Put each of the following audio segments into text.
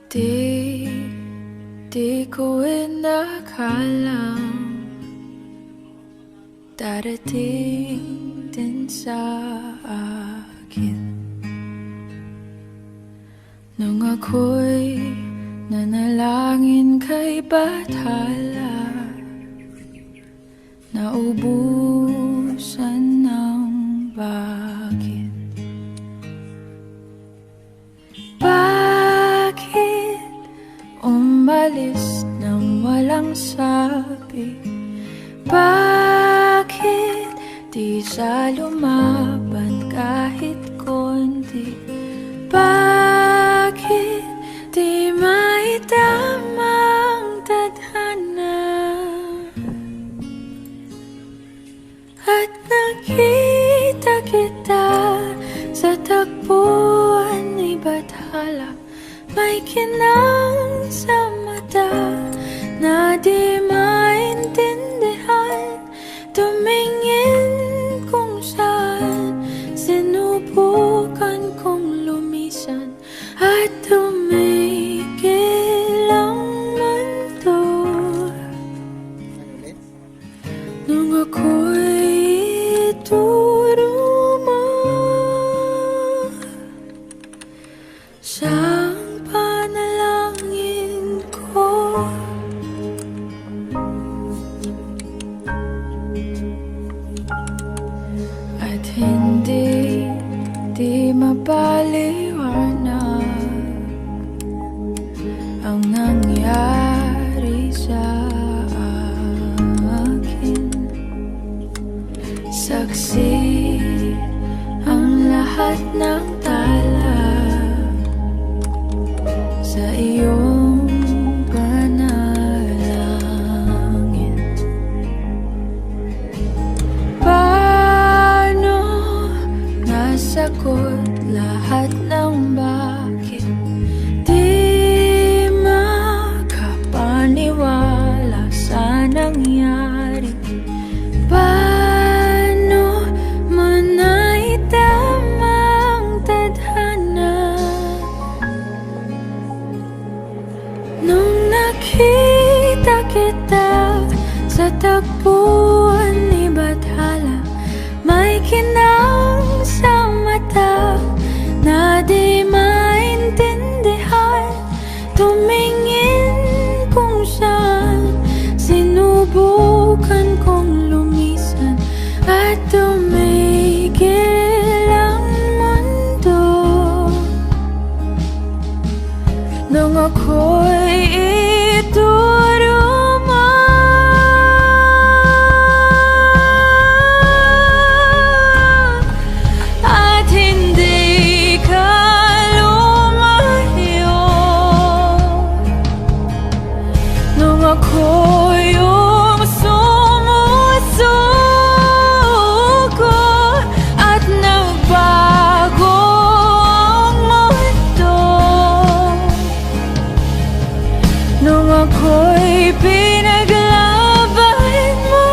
Di ko inakalang darating din sa akin nung ako'y nanalangin kay Bathala, naubusan ng bakit. Bakit umalis nang walang sabi? Bakit di siya lumaban kahit konti? Bakit di maitamang tadhana? At nakita kita sa tagpuan ni Bathala, may kinang sa mata na di maintindihan. Tumingin kung saan, sinubukan kong lumisan at tumigil ang mundo. Nung ako'y ituro mo siyang panalangin ko, at hindi mapaliwanag ang nangyari sa akin. Saksi ang lahat ng tala sa iyong panalangin. Paano nasagot lahat ng bakit? Di makapaniwala sa nangyari. Paano mo naitamang tadhana nung nakita kita sa tagpuan ni Bathala? May kinang sa mata na di maintindihan. Tumingin kung saan, sinubukan kong lumisan at tumigil ang mundo. Nung ako'y ituro mo at hindi ka lumayo, nung ako yung sumusuko at nagbago ang mundo, nung ako'y pinaglaban mo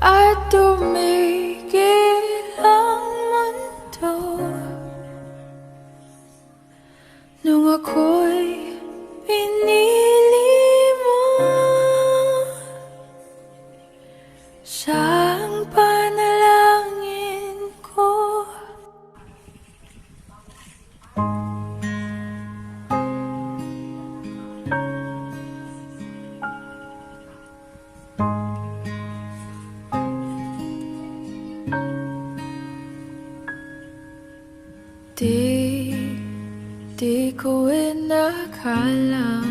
at tumigil ang mundo, nung ako'y pinili mo siyang panalangin ko. Di ko inakalang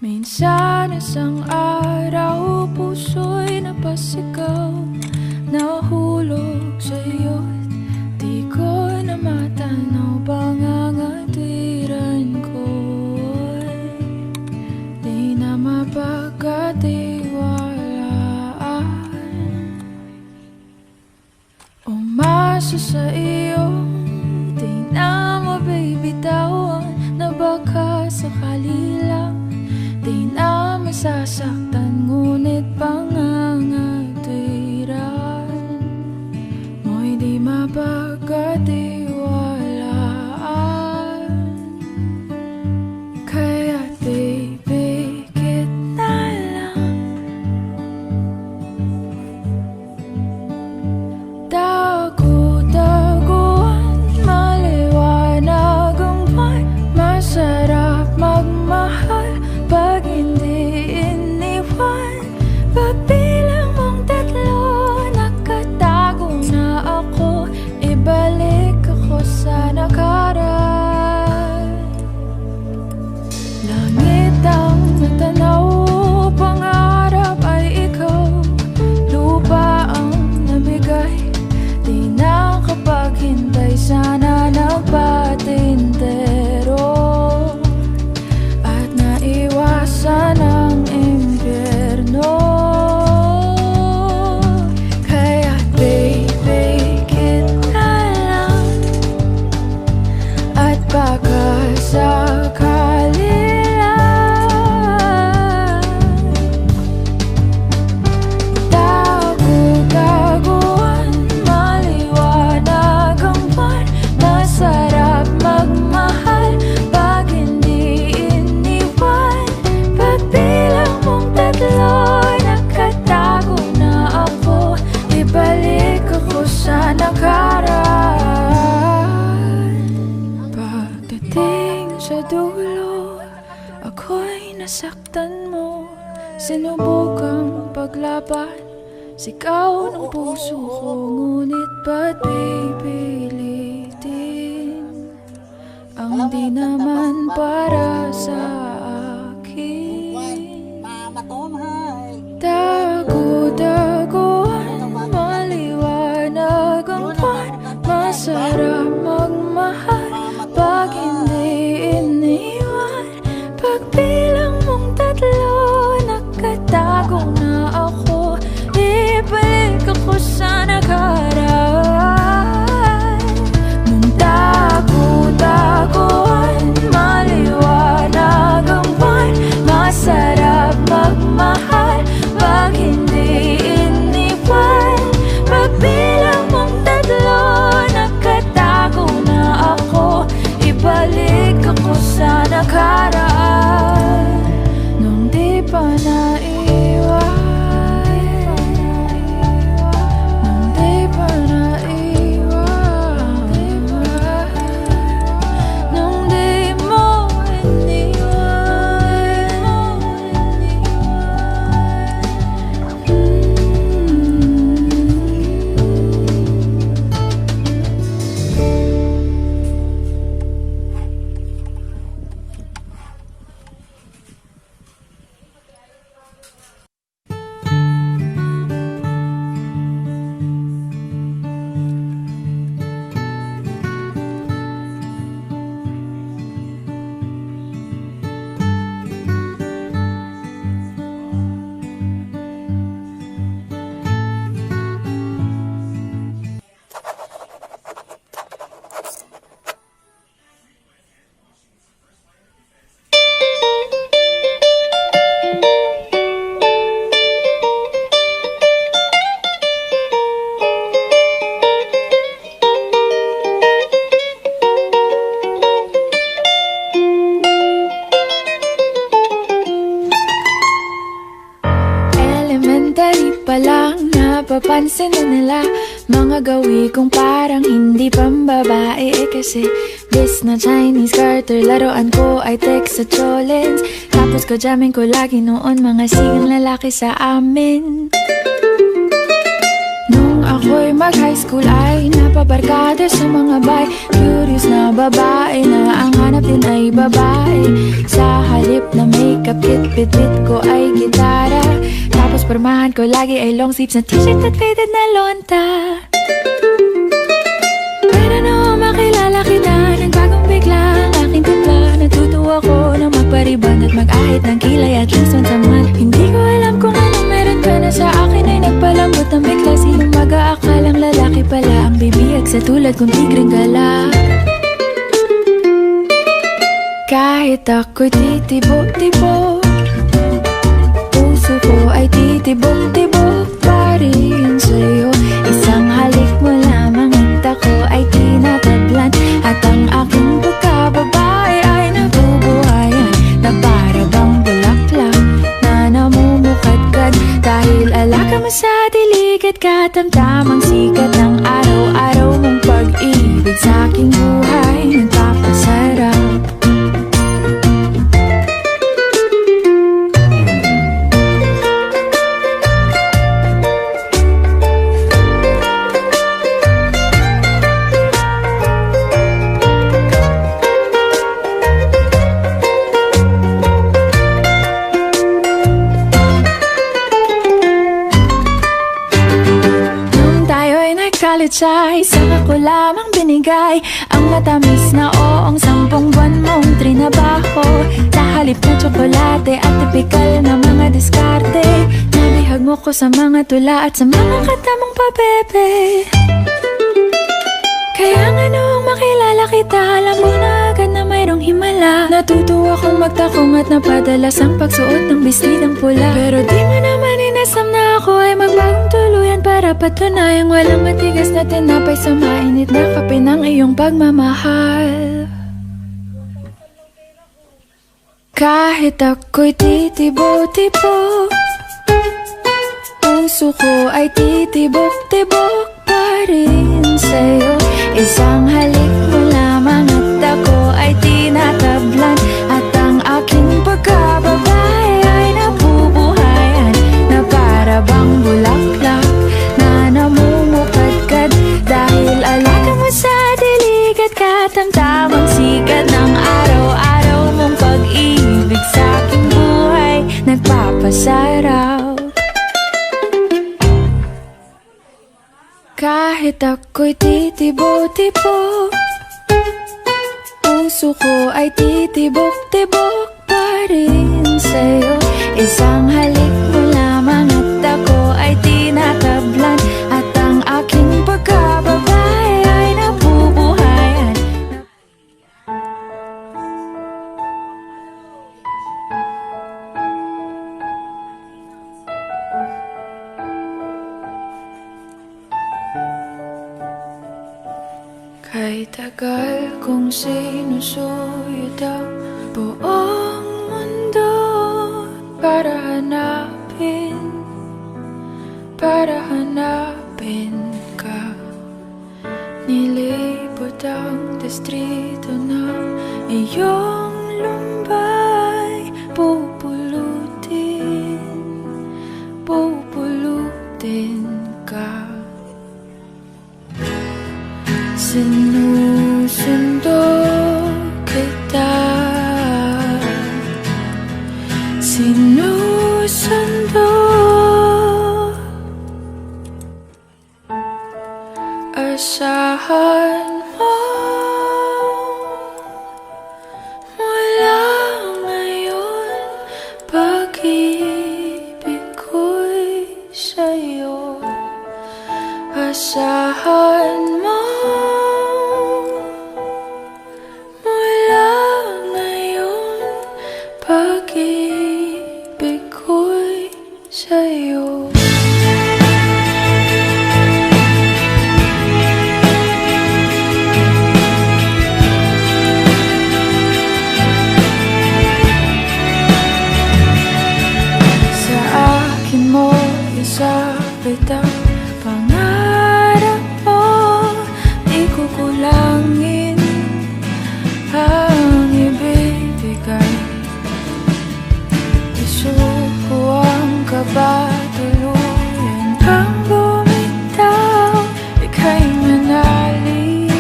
minsan isang araw puso'y napasigaw, nahulog sa iyo't di ko na matanaw. Pangangatiran ko'y mapagkatiwalaan. Umasa sa iyo, di na mabibitawan, na baka sakali lang di na masasaktan. Ngunit pangangatwiran mo'y di mapagkatiwalaan. Kaya't pipikit na lang, tagu-taguan, maliwanag ang buwan. Masarap magmahal pag hindi iniwan. Pagbilang mong tatlo, nakatago na ako. Ibalik ako sa nakaraan. Langit ang natanaw, pangarap ay ikaw. Lupa ang nabigay, di na kapaghintay. Sana nagpatintero at naiwasan ang impyerno. Kaya't pipikit na lang, at baka sakali lang. Tagu-taguan, maliwanag ang buwan. Masarap magmahal pag hindi iniwan. Pagbilang mong tatlo, nakatago na ako. Ibalik ako sa nakaraan. Pagdating sa dulo, ako'y nasaktan mo. Sinubukang paglaban, sigaw ng puso ko. Ngunit ba't pipilitin ang di naman para sa akin? Tagu-taguan, maliwanag ang buwan. Masarap magmahal pag hindi iniwan. Pagbilang mong tatlo, nakatago na ako. Ibalik ako sa nakaraan. Nung tagu-taguan, maliwanag ang buwan. Masarap magmahal pag hindi iniwan. Pagbilang mong tatlo, nakatago na ako. Ibalik ako sa nakaraan. Nung di pa naiwan, nung di pa naiwan, nung di mo iniwan. Elementary pa lang, napapansin na nila mga gawi kong parang hindi pambabae. Kasi bis na Chinese Carter, laruan ko ay text sa cholens. Tapos ko jamming ko lagi noon mga sigang lalaki sa amin. Nung ako'y mag-high school ay napabarkada sa mga bay. Curious na babae na ang hanap din ay babae. Sa halip na makeup kit, bit-bit ko ay gitara. Tapos pormahan ko lagi ay long sleeves na t-shirt at faded na lonta. Pero nung makilala kita, nagbagong bigla ang aking timpla. Natutuwa ko na magpariban at mag-ahit ng kilay at least once a month. tulad kong tigreng gala. Kahit ako'y titibok-tibok, puso ko ay titibok-tibok pa rin sa'yo. Isang halik mo lamang at ako ay tinatablan, at ang aking pagkababae ay nabubuhayan, na para bang bulaklak na namumukadkad. Dahil alaga mo sa dilig at katamtamang sikat ng araw-araw mong pag-ibig sa aking buhay nagpapasarap. Ay saka ko lamang binigay ang matamis na oong 10 buwan mong trinabaho. Sa halip na tsokolate at tipikal na mga diskarte, nabihag mo ko sa mga tula at sa mga katamang pabebe. Kaya nga noong makilala kita, alam mo na agad na mayroong himala. Natutuwa kong magtakong at napadalas ang pagsuot ng bestidang pula. Pero di mo naman inasam na ako ay magbagong tuluyan, para patunayang walang matigas na tinapay sa mainit na kape ng iyong pagmamahal. Kahit ako'y titibo-tibo, puso ko ay titibok-tibok pa rin sa'yo. Isang halik mo lamang at ako ay tinatablan, at ang aking pagkababae ay nabubuhayan, na para bang bulaklak na namumukadkad. Dahil alaga mo sa dilig at katamtamang sikat ng araw-araw mong pag-ibig sa aking buhay nagpapasaraw. Kahit ako'y titibo-tibo, puso ko ay titibok-tibok pa rin sa'yo. Isang halik mo lamang at ako ay tinatablan, at ang aking pagkababae ay nabubuhayan. Kay tagal kong sinusuyod ang buong mundo para hanapin ka. Nilibot ang distrito ng iyong lumbay, pupulutin ka. Sinusundo kita, sinusundo. Asahan mo, mula ngayon pag-ibig ko'y sa'yo. Asahan mo, pag-ibig ko'y sa'yo. Sa akin mo isabit ang pangarap mo, di ko kulangin ang ibibigay. Isuko ang kaba, tuluyan kang bumitaw. Ika'y manalig,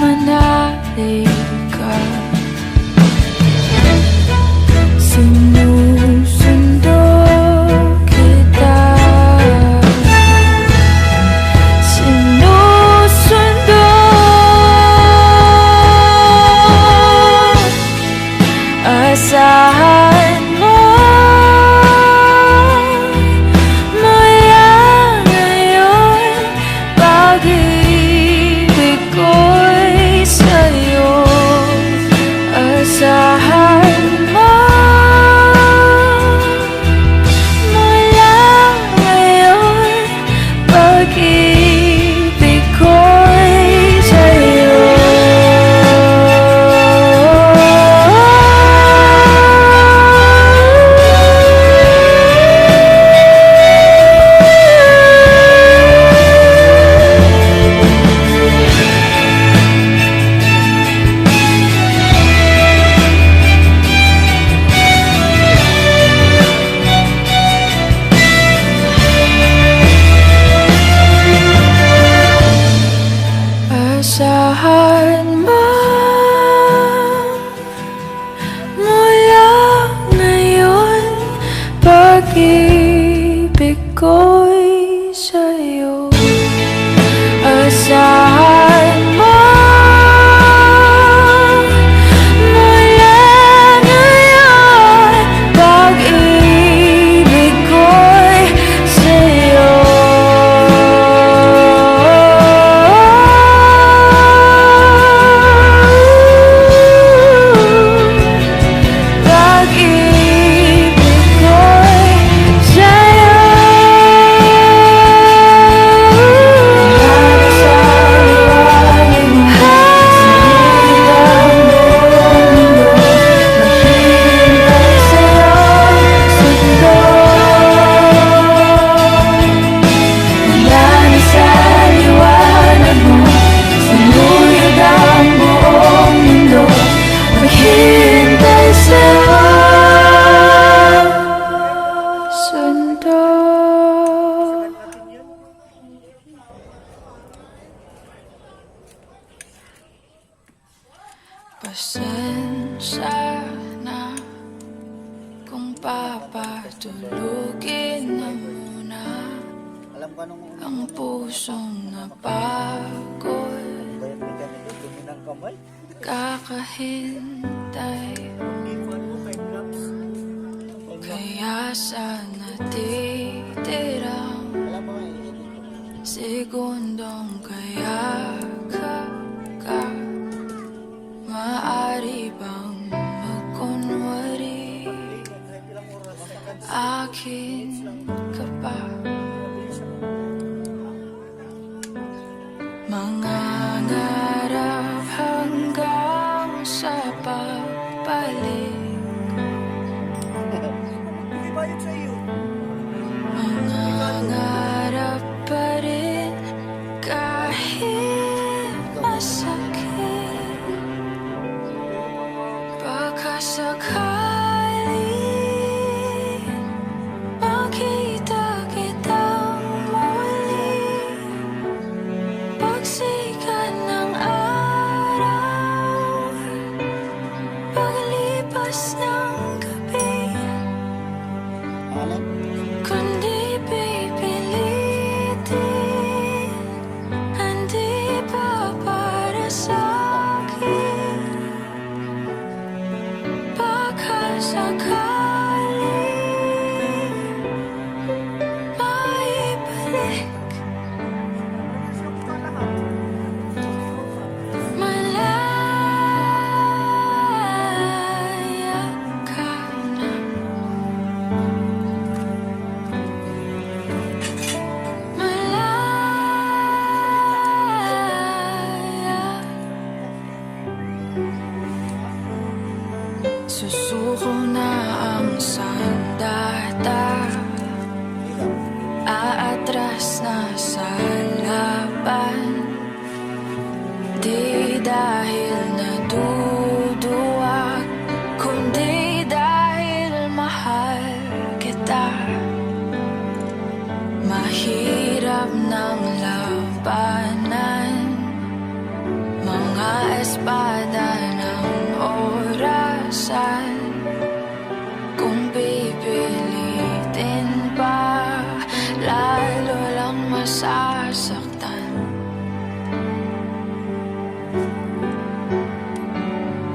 manalig ka. Sinusundo kita, sinusundo. Asahan mo, mula ngayon pag ako'y sa'yo. Asahan mo mula ngayon, pag-ibig ko'y sa'yo. Pag-ibig ko'y sa'yo. Maghihintay sa'yo, sundo. Pasensya na kung papatulugin na muna ang pusong napagod. Kakahintay, kaya sa natitirang segundong kaya ka maaari bang magkunwari akin ka pa? Mangangarap hanggang sa pagbalik, mangangarap pa rin kahit masakit. Baka sakali makita kitang muli, pagsikat ng araw, paglipas ng gabi. Kundi pipilitin, hindi pa para sa'kin. Baka sakali maibalik, malaya ka na. Susuko na ang sandata, aatras na sa laban. Di dahil naduduwag, kundi dahil mahal kita. Mahirap ng labanan, mga espada ng orasan. Kung pipilitin pa, lalo lang masasaktan.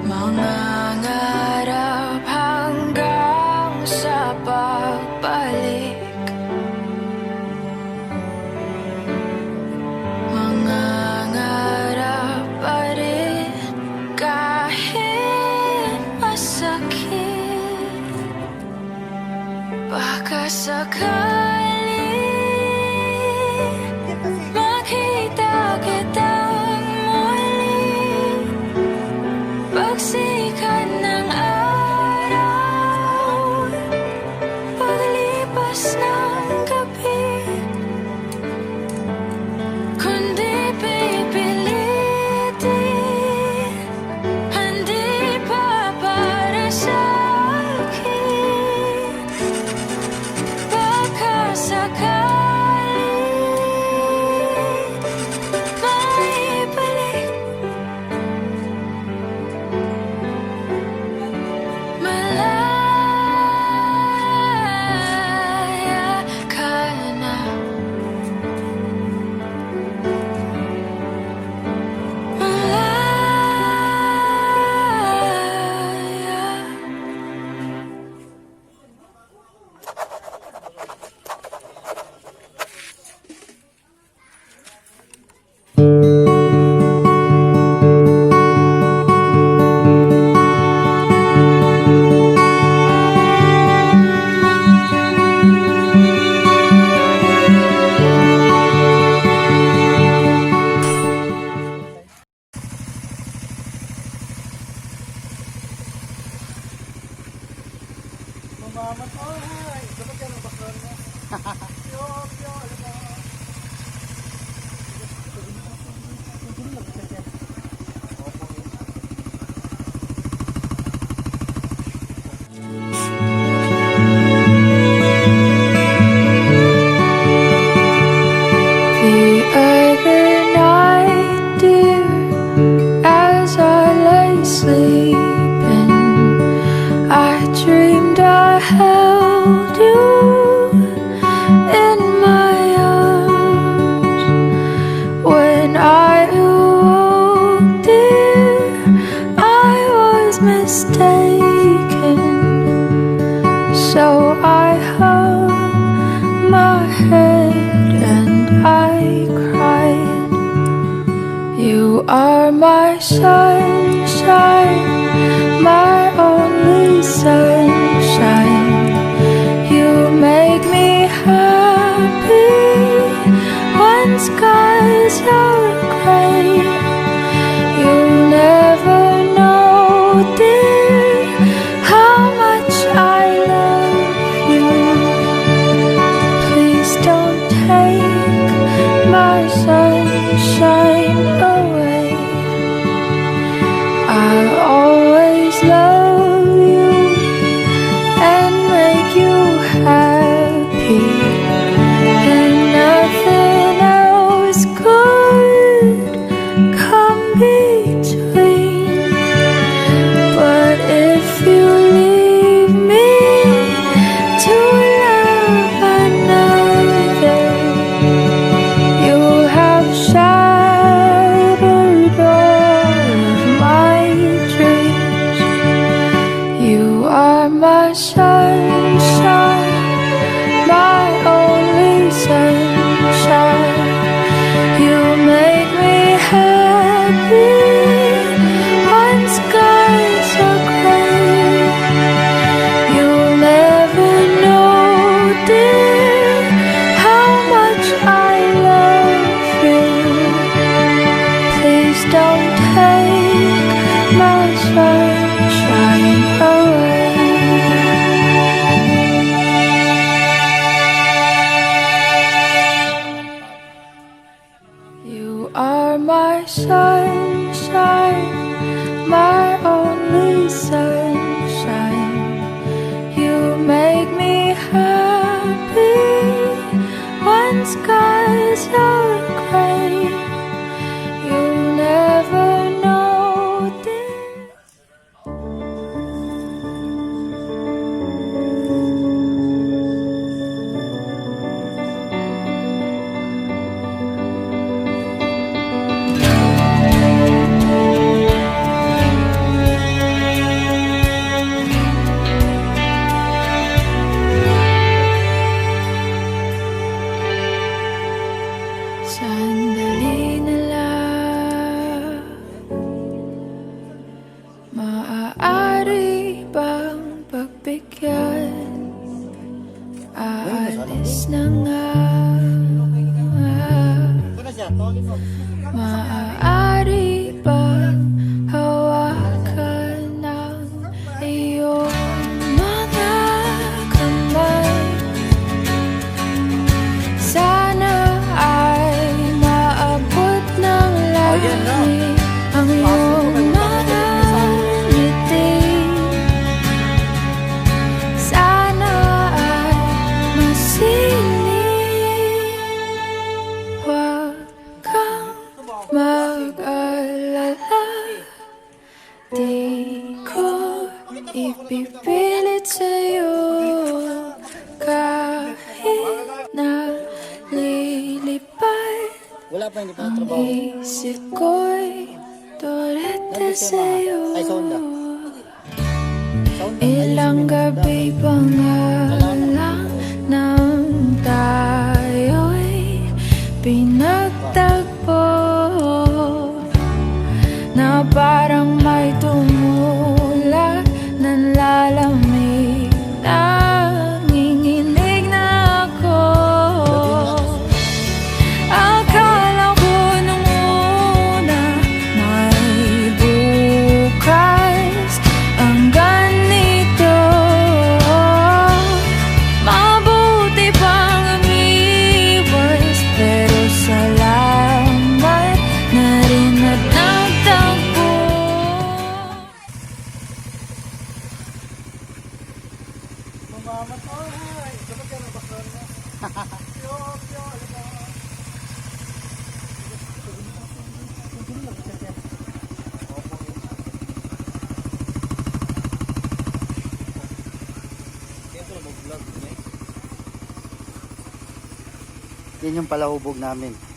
Mangangarap hanggang sa pagbalik, mangangarap pa rin kahit masakit. Baka sakali makita kitang muli, pagsikat ng araw, paglipas ng gabi. Kundi pipilitin, hindi pa para sa'kin. Baka The other night, dear, as I lay sleeping, I dreamed I held you in my arms. When I awoke, dear, I was mistaken. So I hung my head and I cried. You are my sunshine, my only sunshine. You make me happy when skies are gray. You'll never know, dear, how much I love you. Please don't take my sunshine away. I'll always love you and make you happy, and nothing else could come between. But if you leave me to love another, you'll have shattered all of my dreams. You are my sunshine, my only sunshine. You make me happy when skies are gray. You'll never know, dear, how much I love you. Please don't take my sunshine away. You are my sunshine, my only sunshine. You make me happy when skies are gray. You'll never know, dear. Sandali na lang, maaari bang pagbigyan? Aalis na nga. Maaari bang hawakan ng iyong mga kamay? Sana ay maabot ng langit ang iyong mga ngiti. Sana ay masinig. Huwag kang mag-alala, di ko ipipilit sa'yo kahit na lilipad. Wala pa, hindi pa Ang trabaho. isip ko'y tulad sa'yo. Ay, sonda. Ilang gabi pa nga lang nang tayo'y pinagtagpo, na parang may tumulak ng lalamig. Nanginginig na ako. Akala ko nung una may bukas ang ganito. Yan yung palahubog namin.